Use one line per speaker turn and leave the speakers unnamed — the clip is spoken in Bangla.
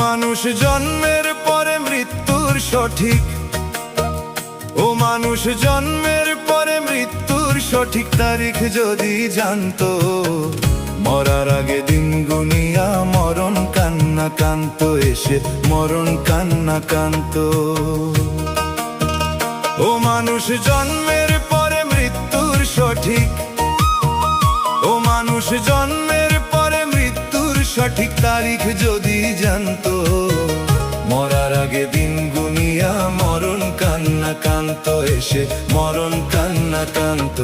মানুষ জন্মের পরে মৃত্যুর সঠিক, ও মানুষ জন্মের পরে মৃত্যুর সঠিক তারিখ যদি জানতো, মরার আগে দিন গুনিয়া মরণ কান্না কান্ত এসে মরণ কান্না কান্ত। ও মানুষ জন্মের পরে মৃত্যুর সঠিক, ও মানুষ জন্মের পরে মৃত্যুর সঠিক তারিখ যদি জানতো, মরার আগে দিন গুনিয়া মরণ কান্না কান্ত এসে মরণ কান্না কান্ত।